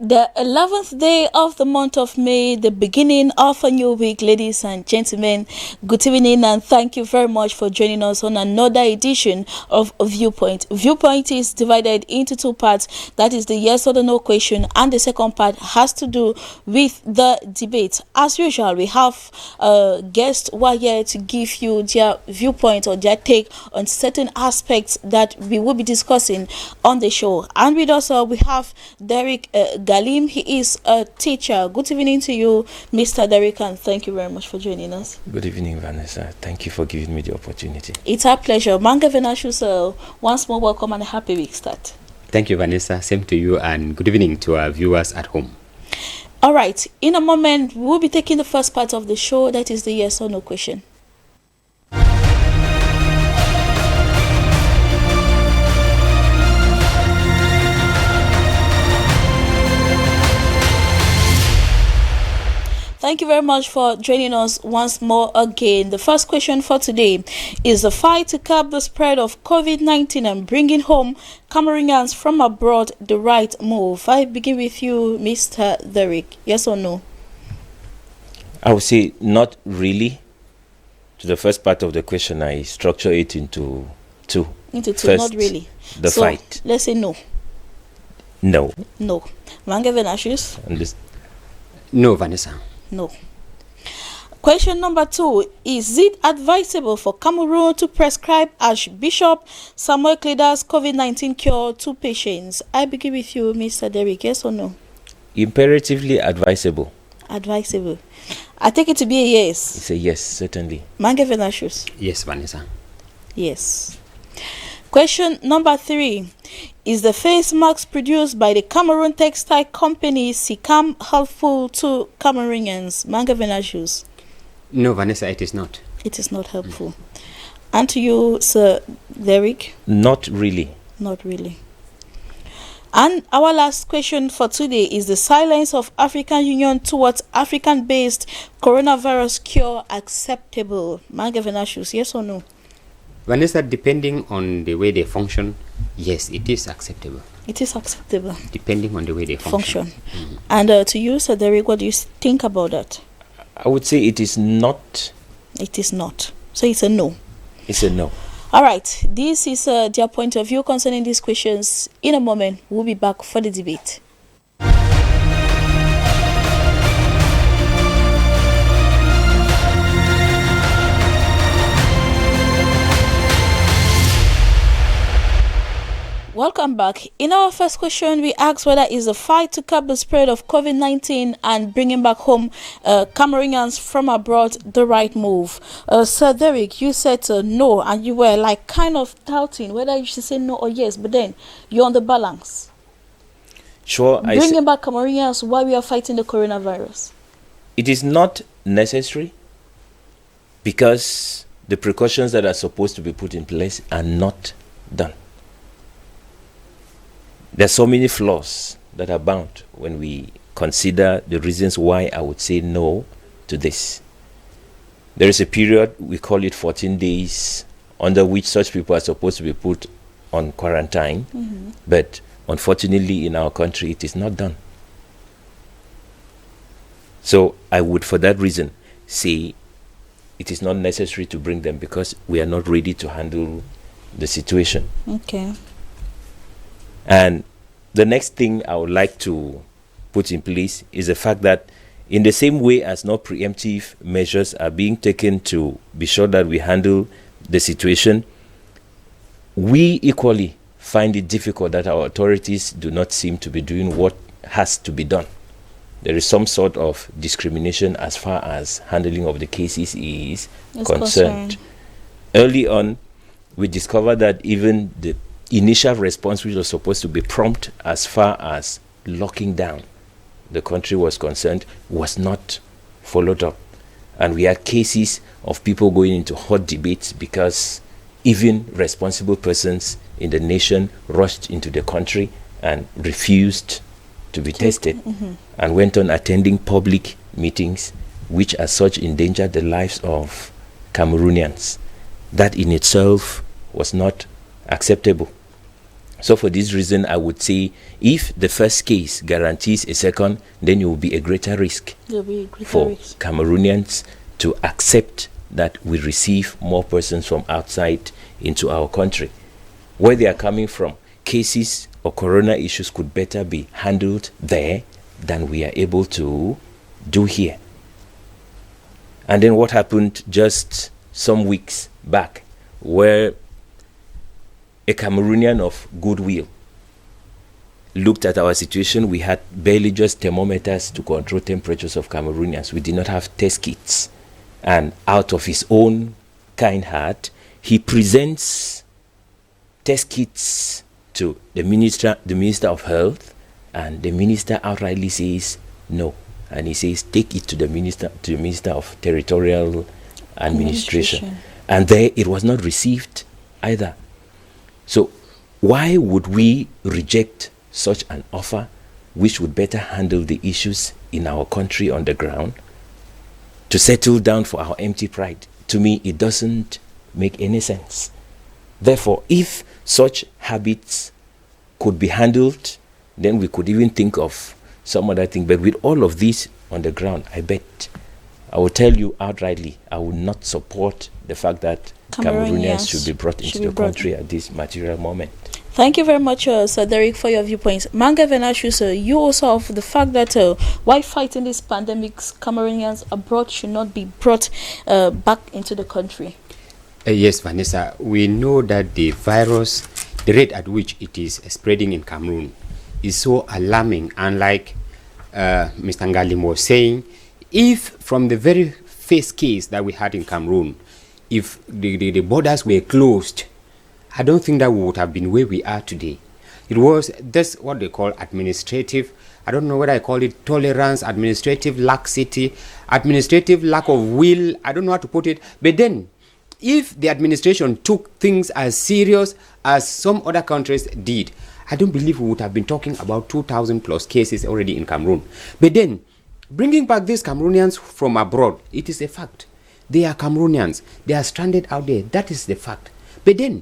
The 11th day of the month of May, the beginning of a new week, ladies and gentlemen. Good evening and thank you very much for joining us on another edition of Viewpoint. Viewpoint is divided into two parts. That is the yes or the no question, and the second part has to do with the debate. As usual, we have guests who are here to give you their viewpoint or their take on certain aspects that we will be discussing on the show. And with us, we have Derek Galim. He is a teacher. Good evening to you, Mr. Derek, and thank you very much for joining us. Good evening, Vanessa. Thank you for giving me the opportunity. It's our pleasure. Manga Venashus, once more welcome and a happy week start. Thank you, Vanessa. Same to you, and good evening to our viewers at home. All right. In a moment, we'll be taking the first part of the show. That is the yes or no question. Thank you very much for joining us once more again. The first question for today is the fight to curb the spread of COVID-19 and bringing home Cameroonians from abroad the right move. I begin with you, Mr. Derek. Yes or no? I would say not really. To the first part of the question, I structure it into two. First, not really. The fight. Let's say no. No. No. Manga Venashus? No, Vanessa. No. Question number 2. Is it advisable for Cameroon to prescribe Archbishop Samuel Kleda's COVID-19 cure to patients? I begin with you, Mr. Derek. Yes or no? Imperatively advisable. Advisable. I take it to be a yes. It's a yes, certainly. Manga Venashus? Yes, Vanessa. Yes. Question number 3. Is the face mask produced by the Cameroon textile company Sikam helpful to Cameroonians? Manga Venashus? No, Vanessa, it is not. It is not helpful. And to you, Sir Derek? Not really. Not really. And our last question for today is the silence of African Union towards African-based coronavirus cure acceptable? Manga Venashus, yes or no? Vanessa, depending on the way they function, yes, it is acceptable. It is acceptable. Depending on the way they function. Mm-hmm. And to you, Sir Derek, what do you think about that? I would say it is not. It is not. So it's a no. It's a no. All right. This is their point of view concerning these questions. In a moment, we'll be back for the debate. Welcome back. In our first question, we asked whether it's a fight to curb the spread of COVID-19 and bringing back home Cameroonians from abroad the right move. Sir Derek, you said no, and you were like kind of doubting whether you should say no or yes, but then you're on the balance. Sure. Bringing back Cameroonians while we are fighting the coronavirus. It is not necessary because the precautions that are supposed to be put in place are not done. There are so many flaws that are bound when we consider the reasons why I would say no to this. There is a period, we call it 14 days, under which such people are supposed to be put on quarantine. Mm-hmm. But unfortunately in our country, it is not done. So I would, for that reason, say it is not necessary to bring them because we are not ready to handle the situation. Okay. And the next thing I would like to put in place is the fact that in the same way as no preemptive measures are being taken to be sure that we handle the situation, we equally find it difficult that our authorities do not seem to be doing what has to be done. There is some sort of discrimination as far as handling of the cases is concerned. Early on, we discovered that even the initial response, which was supposed to be prompt as far as locking down the country was concerned, was not followed up. And we had cases of people going into hot debates because even responsible persons in the nation rushed into the country and refused to be tested, mm-hmm. and went on attending public meetings which as such endangered the lives of Cameroonians. That in itself was not acceptable. So for this reason, I would say if the first case guarantees a second, then it will be a greater risk for Cameroonians to accept that we receive more persons from outside into our country. Where they are coming from, cases or corona issues could better be handled there than we are able to do here. And then what happened just some weeks back, where a Cameroonian of goodwill looked at our situation. We had barely just thermometers to control temperatures of Cameroonians. We did not have test kits. And out of his own kind heart, he presents test kits to the Minister of Health, and the minister outrightly says no. And he says, take it to the Minister of Territorial Administration. And there it was not received either. So why would we reject such an offer which would better handle the issues in our country on the ground to settle down for our empty pride? To me, it doesn't make any sense. Therefore, if such habits could be handled, then we could even think of some other thing. But with all of this on the ground, I bet, I will tell you outrightly, I will not support the fact that Cameroonians should be brought into the country at this material moment. Thank you very much, Sir Derek, for your viewpoints. Manga Venashu, sir, you also have the fact that while fighting this pandemic, Cameroonians abroad should not be brought back into the country. Yes, Vanessa, we know that the virus, the rate at which it is spreading in Cameroon is so alarming. And like Mr. Ngalim was saying, if from the very first case that we had in Cameroon, if the borders were closed, I don't think that we would have been where we are today. It was that's what they call administrative, I don't know whether I call it tolerance, administrative laxity, administrative lack of will, I don't know how to put it. But then, if the administration took things as serious as some other countries did, I don't believe we would have been talking about 2,000 plus cases already in Cameroon. But then, bringing back these Cameroonians from abroad, it is a fact. They are Cameroonians. They are stranded out there. That is the fact. But then,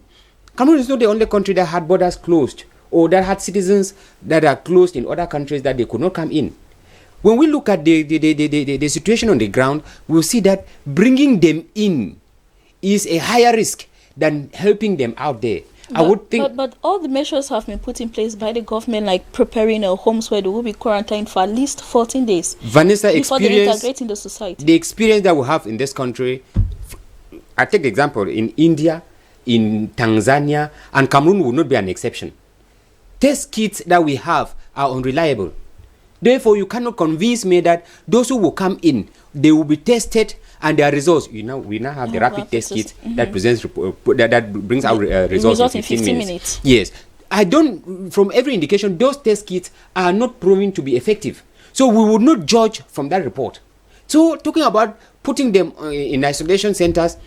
Cameroon is not the only country that had borders closed or that had citizens that are closed in other countries that they could not come in. When we look at the situation on the ground, we'll see that bringing them in is a higher risk than helping them out there. I would think, but all the measures have been put in place by the government, like preparing homes where they will be quarantined for at least 14 days. Vanessa, before they integrate in the society. The experience that we have in this country, I take the example in India, in Tanzania, and Cameroon will not be an exception. Test kits that we have are unreliable. Therefore, you cannot convince me that those who will come in, they will be tested and their results. We now have the rapid test kit that presents that brings out results in 15 minutes. Yes, from every indication, those test kits are not proving to be effective. So we would not judge from that report. So talking about putting them in isolation centers,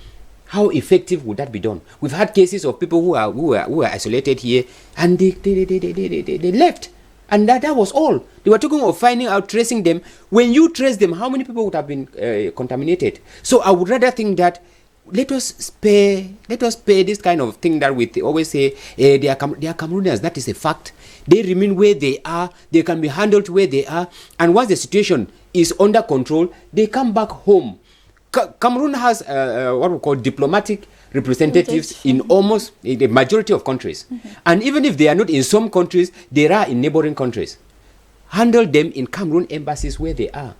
how effective would that be done? We've had cases of people who are isolated here and they left. And that was all. They were talking of finding out, tracing them. When you trace them, how many people would have been contaminated? So I would rather think that let us spare this kind of thing that we always say, they are Cameroonians. That is a fact. They remain where they are. They can be handled where they are. And once the situation is under control, they come back home. Cameroon has what we call diplomatic representatives in almost the majority of countries. And even if they are not in some countries, they are in neighboring countries. Handle them in Cameroon embassies where they are.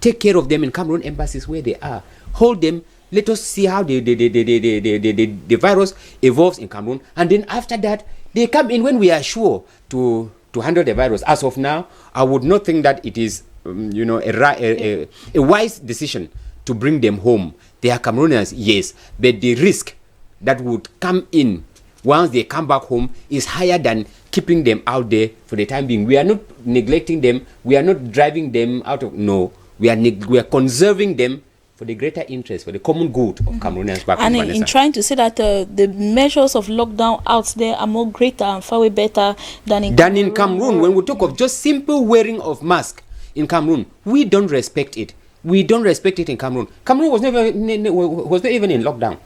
Take care of them in Cameroon embassies where they are. Hold them. Let us see how the virus evolves in Cameroon. And then after that, they come in when we are sure to handle the virus. As of now, I would not think that it is a wise decision to bring them home. They are Cameroonians, yes, but the risk that would come in once they come back home is higher than keeping them out there for the time being. We are not neglecting them. We are not driving them out of, no. We are conserving them for the greater interest, for the common good of Cameroonians back home. And in trying to say that the measures of lockdown out there are more greater and far way better than in Cameroon. When we talk of just simple wearing of mask in Cameroon, we don't respect it. We don't respect it in Cameroon. Cameroon was not even in lockdown.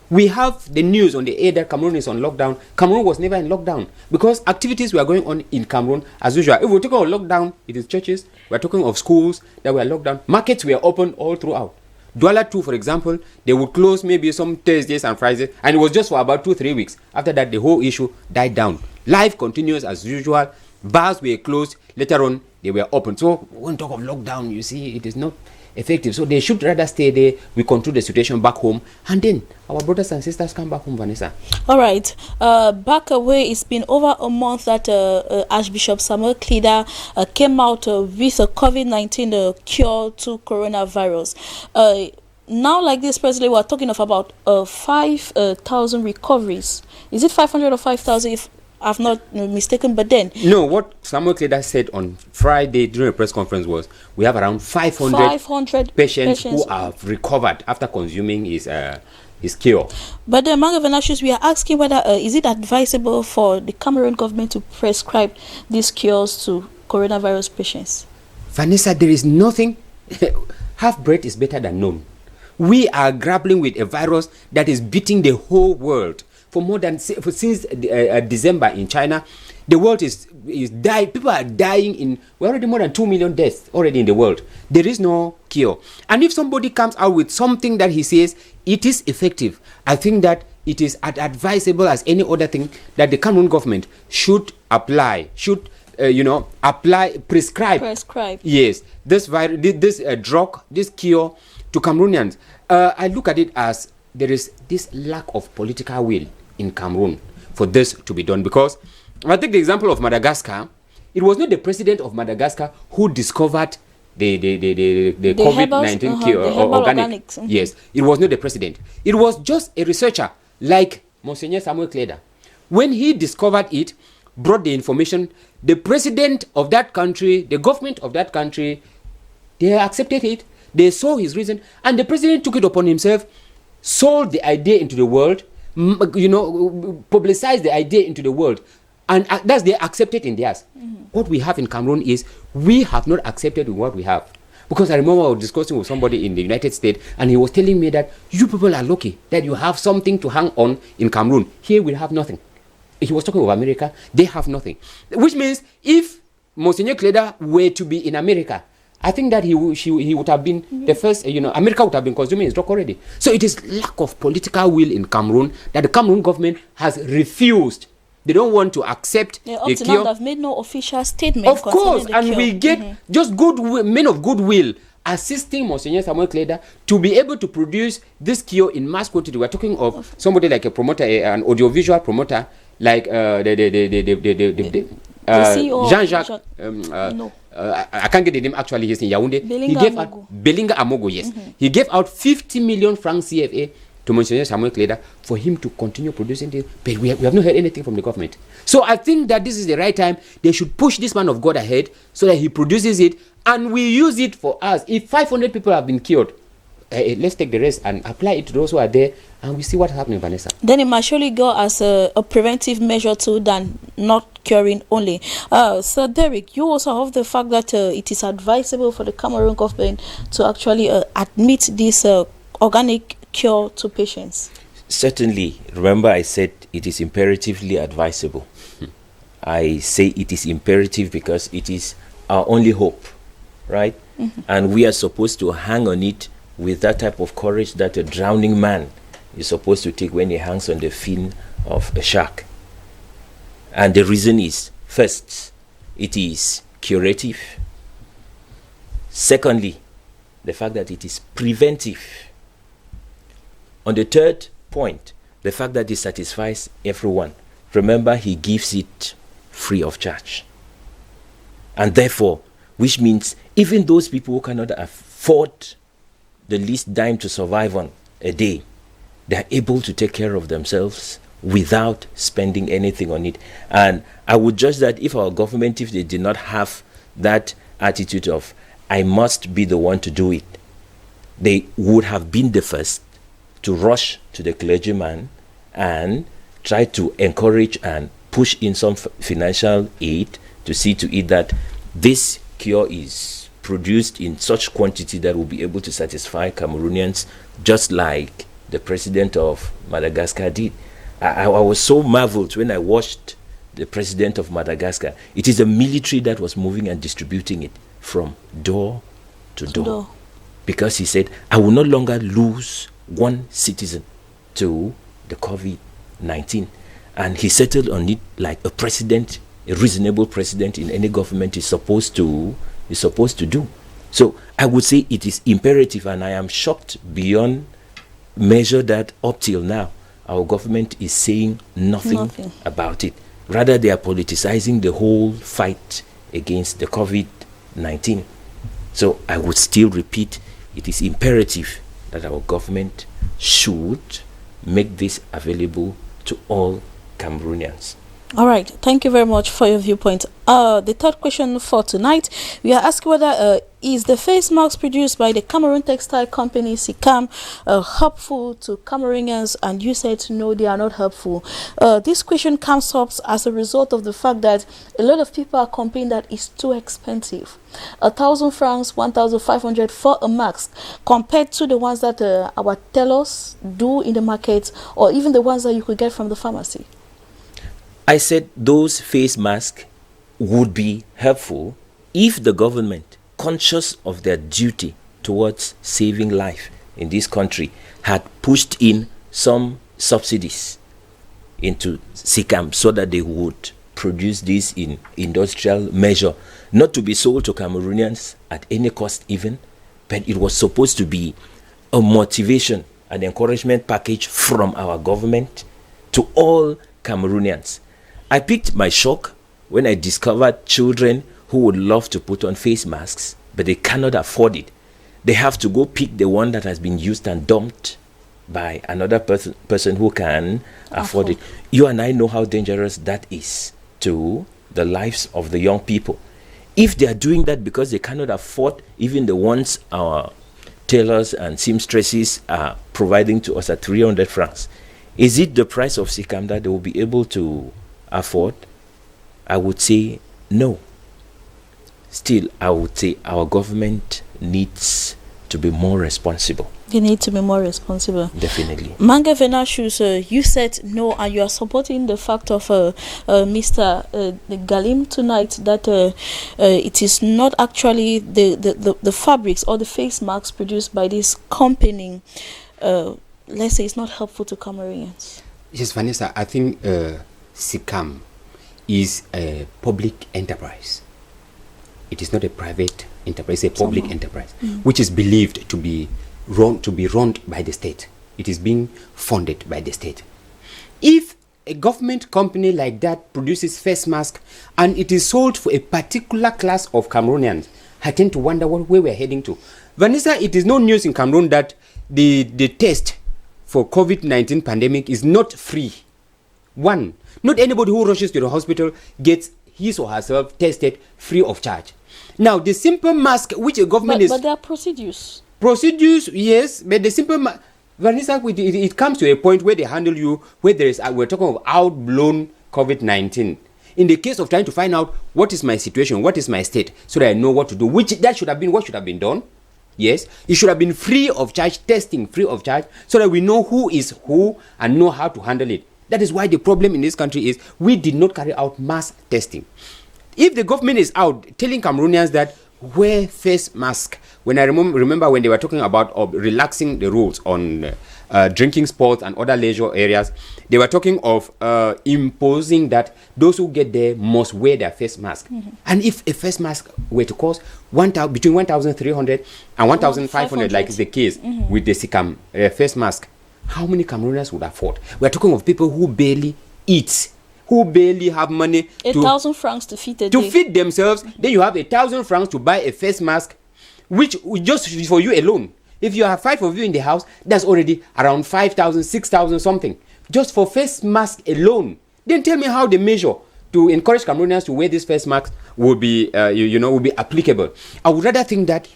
We have the news on the air that Cameroon is on lockdown. Cameroon was never in lockdown because activities were going on in Cameroon as usual. If we're talking about lockdown, it is churches. We're talking of schools that were locked down. Markets were open all throughout. Douala 2, for example, they would close maybe some Thursdays and Fridays, and it was just for about 2-3 weeks. After that, the whole issue died down. Life continues as usual. Bars were closed. Later on, they were open. So when we talk of lockdown, you see, it is not effective. So they should rather stay there. We control the situation back home, and then our brothers and sisters come back home, Vanessa. All right. Back away, it's been over a month that Archbishop Samuel Klida came out with a COVID-19 cure to coronavirus. Now, like this, presently, we're talking of about 5,000 recoveries. Is it 500 or 5,000? If I've not mistaken, but then no, what Samuel Kleda said on Friday during a press conference was we have around 500 patients who have recovered after consuming his cure. But the among other issues, we are asking whether is it advisable for the Cameroon government to prescribe these cures to coronavirus patients? Vanessa, there is nothing. Half bread is better than none. We are grappling with a virus that is beating the whole world. Since December in China, the world is dying. People are dying we're already more than 2 million deaths already in the world. There is no cure. And if somebody comes out with something that he says it is effective, I think that it is as advisable as any other thing that the Cameroon government should prescribe. Yes, this drug, this cure to Cameroonians. I look at it as there is this lack of political will in Cameroon for this to be done, because I take the example of Madagascar. It was not the president of Madagascar who discovered the COVID-19 cure or organic. Organics. Yes, it was not the president. It was just a researcher like Monseigneur Samuel Kleda. When he discovered it, brought the information, the president of that country, the government of that country, they accepted it. They saw his reason, and the president took it upon himself, sold the idea into the world, publicized the idea into the world, and that's they accepted in theirs. What we have in Cameroon is we have not accepted what we have. Because I remember I was discussing with somebody in the United States, and he was telling me that you people are lucky that you have something to hang on in Cameroon. Here we have nothing. He was talking about America. They have nothing. Which means if Monseigneur Kleda were to be in America, I think that he would have been the first, America would have been consuming his drug already. So it is lack of political will in Cameroon that the Cameroon government has refused. They don't want to accept the cure. They've made no official statement. Of course, and we get just men of goodwill assisting Monseigneur Samuel Kleda to be able to produce this cure in mass quantity. We're talking of somebody like a promoter, an audiovisual promoter, like Jean-Jacques. No. I can't get the name actually. He's in Yaoundé. Belinga Amogo, yes. He gave out 50 million francs CFA to Monseigneur Samuel Kleda for him to continue producing this. But we have not heard anything from the government. So I think that this is the right time. They should push this man of God ahead so that he produces it and we use it for us. If 500 people have been cured, let's take the rest and apply it to those who are there, and we see what's happening, Vanessa. Then it might surely go as a preventive measure too than not curing only. So Derek, you also have the fact that it is advisable for the Cameroon government to actually admit this organic cure to patients. Certainly. Remember I said it is imperatively advisable. I say it is imperative because it is our only hope, right? And we are supposed to hang on it with that type of courage that a drowning man is supposed to take when he hangs on the fin of a shark. And the reason is, first, it is curative. Secondly, the fact that it is preventive. On the third point, the fact that it satisfies everyone. Remember, he gives it free of charge. And therefore, which means even those people who cannot afford the least dime to survive on a day, they are able to take care of themselves without spending anything on it. And I would judge that if our government, if they did not have that attitude of, I must be the one to do it, they would have been the first to rush to the clergyman and try to encourage and push in some financial aid to see to it that this cure is produced in such quantity that will be able to satisfy Cameroonians, just like the president of Madagascar did. I was so marveled when I watched the president of Madagascar. It is the military that was moving and distributing it from door to door. Because he said, I will no longer lose one citizen to the COVID-19. And he settled on it like a president, a reasonable president in any government is supposed to do. So I would say it is imperative, and I am shocked beyond measure that up till now our government is saying nothing about it. Rather, they are politicizing the whole fight against the COVID-19. So I would still repeat, it is imperative that our government should make this available to all Cameroonians. All right, thank you very much for your viewpoint. The third question for tonight, we are asking whether is the face mask produced by the Cameroon textile company Sikam helpful to Cameroonians? And you said no, they are not helpful. This question comes up as a result of the fact that a lot of people are complaining that it's too expensive. 1,000 francs, 1,500 for a mask, compared to the ones that our tailors do in the market, or even the ones that you could get from the pharmacy. I said those face masks would be helpful if the government, conscious of their duty towards saving life in this country, had pushed in some subsidies into SICAM so that they would produce this in industrial measure, not to be sold to Cameroonians at any cost even, but it was supposed to be a motivation, an encouragement package from our government to all Cameroonians. I picked my shock when I discovered children who would love to put on face masks, but they cannot afford it. They have to go pick the one that has been used and dumped by another person who can afford it. You and I know how dangerous that is to the lives of the young people. If they are doing that because they cannot afford even the ones our tailors and seamstresses are providing to us at 300 francs, is it the price of SICAM that they will be able to afford? I would say no. Still, I would say our government needs to be more responsible. They need to be more responsible. Definitely. Mange Venashus, you said no, and you are supporting the fact of Mr. Galim tonight that it is not actually the fabrics or the face masks produced by this company. Let's say it's not helpful to Cameroonians. Yes, Vanessa, I think SICAM is a public enterprise. It is not a private enterprise, it's a public enterprise, which is believed to be run by the state. It is being funded by the state. If a government company like that produces face mask and it is sold for a particular class of Cameroonians, I tend to wonder where we're heading to. Vanessa, it is no news in Cameroon that the test for COVID-19 pandemic is not free. One, not anybody who rushes to the hospital gets his or herself tested free of charge. Now, the simple mask which a government but there are procedures. Procedures, yes, but the simple Vanessa, it comes to a point where they handle you, where there is, we're talking of outblown COVID-19. In the case of trying to find out what is my situation, what is my state, so that I know what to do, that should have been what should have been done. Yes, it should have been free of charge, testing free of charge, so that we know who is who and know how to handle it. That is why the problem in this country is we did not carry out mass testing. If the government is out telling Cameroonians that wear face mask, when I remember when they were talking about relaxing the rules on drinking sports and other leisure areas, they were talking of imposing that those who get there must wear their face mask. And if a face mask were to cost between 1,300 and 1,500, like is the case with the SICAM face mask, how many Cameroonians would afford? We are talking of people who barely eat, who barely have money 1,000 francs to feed a to day. feed themselves. Then you have 1,000 francs to buy a face mask, which just for you alone. If you have 5 of you in the house, that's already around 5,000, 6,000 something, just for face mask alone. Then tell me how the measure to encourage Cameroonians to wear this face mask will be, will be applicable. I would rather think that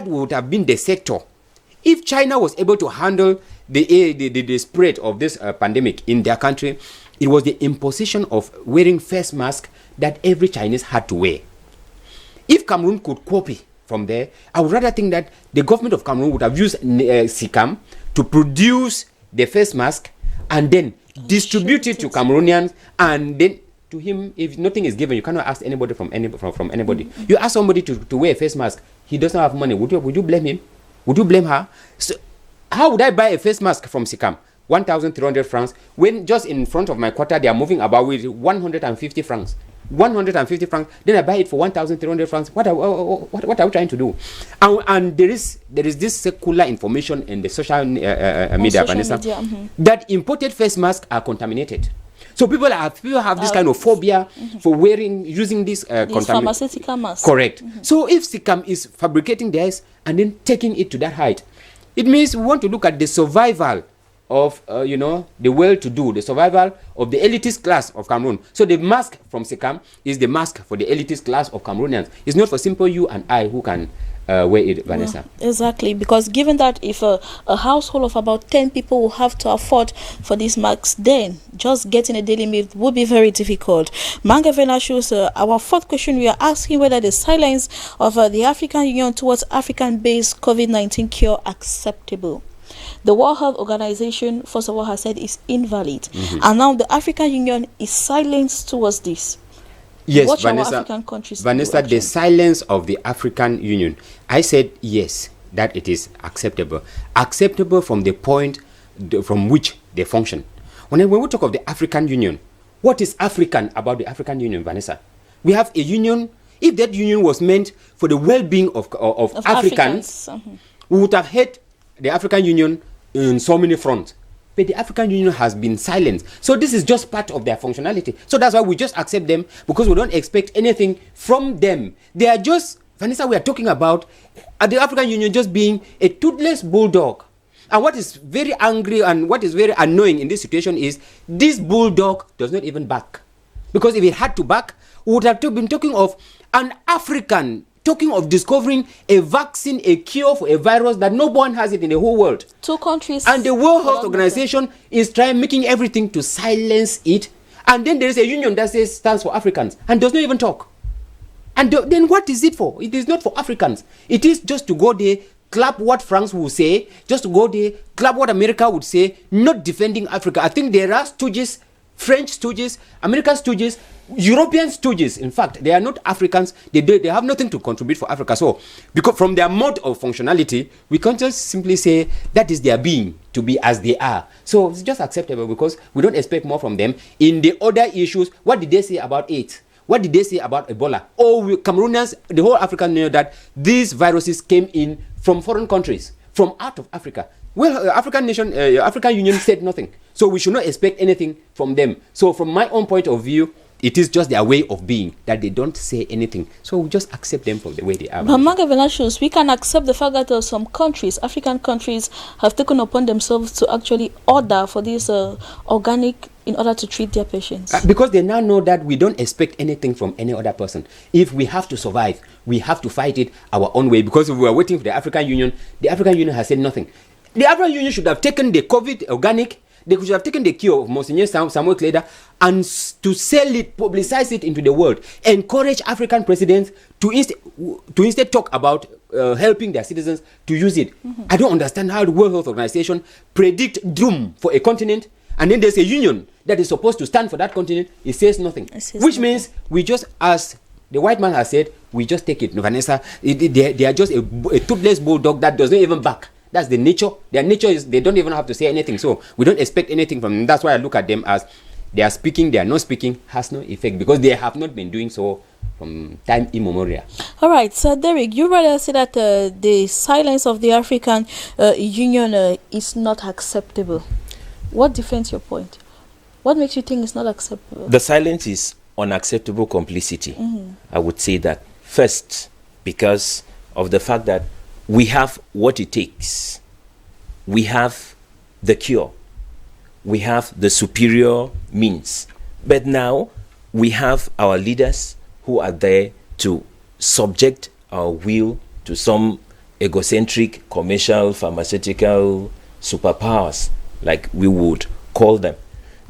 would have been the sector. If China was able to handle the spread of this pandemic in their country, it was the imposition of wearing face mask that every Chinese had to wear. If Cameroon could copy from there, I would rather think that the government of Cameroon would have used SICAM to produce the face mask and then distribute it to Cameroonians, and then to him, if nothing is given, you cannot ask anybody from anybody. You ask somebody to wear a face mask, he doesn't have money. Would you blame him? Would you blame her? So how would I buy a face mask from Sikam? 1,300 francs, when just in front of my quarter they are moving about with 150 francs. 150 francs, then I buy it for 1,300 francs. What are we trying to do? And there is this secular information in the social media, Vanessa, that imported face masks are contaminated. So people have this kind of phobia for using this pharmaceutical masks. Correct. So if Sikam is fabricating theirs and then taking it to that height, it means we want to look at the survival of the well-to-do, the survival of the elitist class of Cameroon. So the mask from Sikam is the mask for the elitist class of Cameroonians. It's not for simple you and I who can wear it, Vanessa. Well, exactly, because given that if a household of about 10 people will have to afford for these masks, then just getting a daily meal would be very difficult. Manga Venashus, our fourth question, we are asking whether the silence of the African Union towards African-based COVID-19 cure acceptable. The World Health Organization, first of all, has said it's invalid. And now the African Union is silenced towards this. Yes, What Vanessa, our African countries Vanessa, do, the silence of the African Union, I said yes, that it is acceptable. Acceptable from the point from which they function. When we talk of the African Union, what is African about the African Union, Vanessa? We have a union. If that union was meant for the well-being of Africans, we would have had the African Union in so many fronts. But the African Union has been silenced. So this is just part of their functionality. So that's why we just accept them, because we don't expect anything from them. They are just, Vanessa, we are talking about the African Union just being a toothless bulldog. And what is very angry and what is very annoying in this situation is this bulldog does not even bark. Because if it had to bark, we would have been talking of an African talking of discovering a vaccine, a cure for a virus that no one has it in the whole world. 2 countries. And the World Health Organization is making everything to silence it. And then there is a union that stands for Africans and does not even talk. And then what is it for? It is not for Africans. It is just to go there, clap what France will say, just to go there, clap what America would say, not defending Africa. I think there are stooges, French stooges, American stooges, European stooges. In fact, they are not Africans. They have nothing to contribute for Africa. So, because from their mode of functionality, we can't just simply say that is their being, to be as they are. So it's just acceptable because we don't expect more from them. In the other issues, what did they say about AIDS? What did they say about Ebola? Cameroonians, the whole African knew that these viruses came in from foreign countries, from out of Africa. Well, African Union said nothing. So we should not expect anything from them. So from my own point of view, it is just their way of being that they don't say anything. So we just accept them for the way they are. But Manga Venashus, we can accept the fact that some countries, African countries, have taken upon themselves to actually order for this organic in order to treat their patients. Because they now know that we don't expect anything from any other person. If we have to survive, we have to fight it our own way. Because if we are waiting for the African Union has said nothing. The African Union should have taken the COVID organic. They could have taken the cure of Monsignor Samuel Kleda and to sell it, publicize it into the world, encourage African presidents to instead talk about helping their citizens to use it. I don't understand how the World Health Organization predict doom for a continent, and then there's a union that is supposed to stand for that continent. It says nothing, which means we just, as the white man has said, we just take it. No, Vanessa, they are just a toothless bulldog that does not even bark. That's the nature. Their nature is they don't even have to say anything. So we don't expect anything from them. That's why I look at them as they are speaking, they are not speaking, has no effect because they have not been doing so from time immemorial. All right, so Derek, you rather say that the silence of the African Union is not acceptable. What defends your point? What makes you think it's not acceptable? The silence is unacceptable complicity. I would say that first because of the fact that we have what it takes. We have the cure. We have the superior means. But now we have our leaders who are there to subject our will to some egocentric, commercial, pharmaceutical superpowers, like we would call them.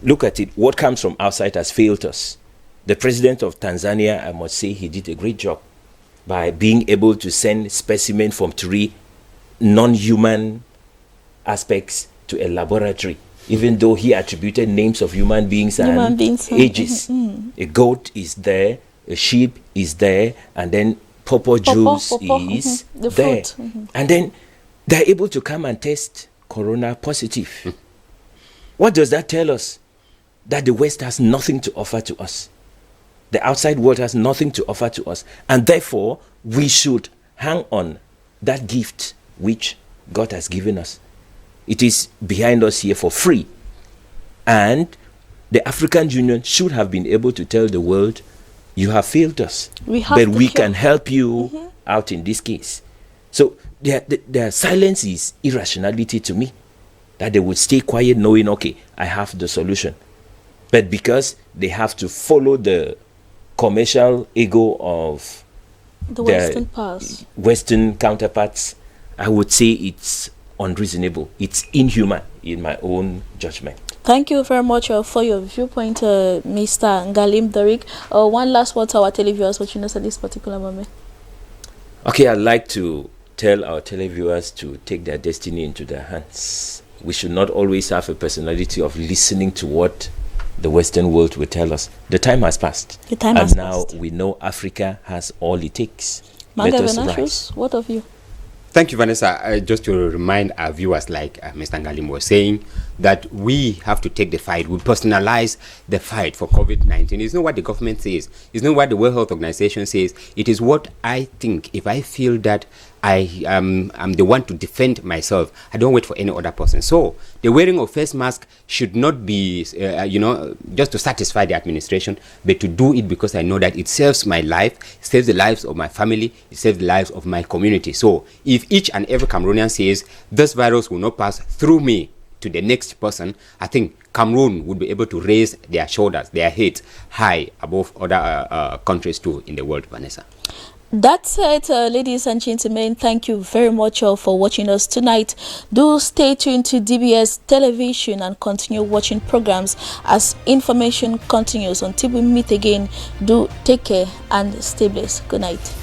Look at it. What comes from outside has failed us. The president of Tanzania, I must say, he did a great job by being able to send specimens from 3 non-human aspects to a laboratory, even though he attributed names of human beings and ages. A goat is there, a sheep is there, and then pawpaw juice is the there. fruit. And then they're able to come and test corona positive. What does that tell us? That the West has nothing to offer to us. The outside world has nothing to offer to us. And therefore, we should hang on that gift which God has given us. It is behind us here for free. And the African Union should have been able to tell the world, you have failed us, but we can help you out in this case. So their silence is irrationality to me. That they would stay quiet knowing, okay, I have the solution. But because they have to follow the commercial ego of the Western powers, Western counterparts, I would say it's unreasonable. It's inhuman in my own judgment. Thank you very much for your viewpoint, Mr. Ngalim Derrick. One last word to our televiewers watching us at this particular moment. Okay, I'd like to tell our televiewers to take their destiny into their hands. We should not always have a personality of listening to what the Western world will tell us. The time has passed. And now we know Africa has all it takes. Let us rise. What of you? Thank you, Vanessa. Just to remind our viewers, like Mr. Ngalim was saying, that we have to take the fight. We personalize the fight for COVID-19. It's not what the government says. It's not what the World Health Organization says. It is what I think. If I feel that I'm the one to defend myself, I don't wait for any other person. So the wearing of face mask should not be, just to satisfy the administration, but to do it because I know that it saves my life, it saves the lives of my family, it saves the lives of my community. So if each and every Cameroonian says, this virus will not pass through me to the next person, I think Cameroon would be able to raise their shoulders, their heads high above other countries too in the world, Vanessa. That's it, ladies and gentlemen. Thank you very much for watching us tonight. Do stay tuned to DBS television and continue watching programs as information continues. Until we meet again, do take care and stay blessed. Good night.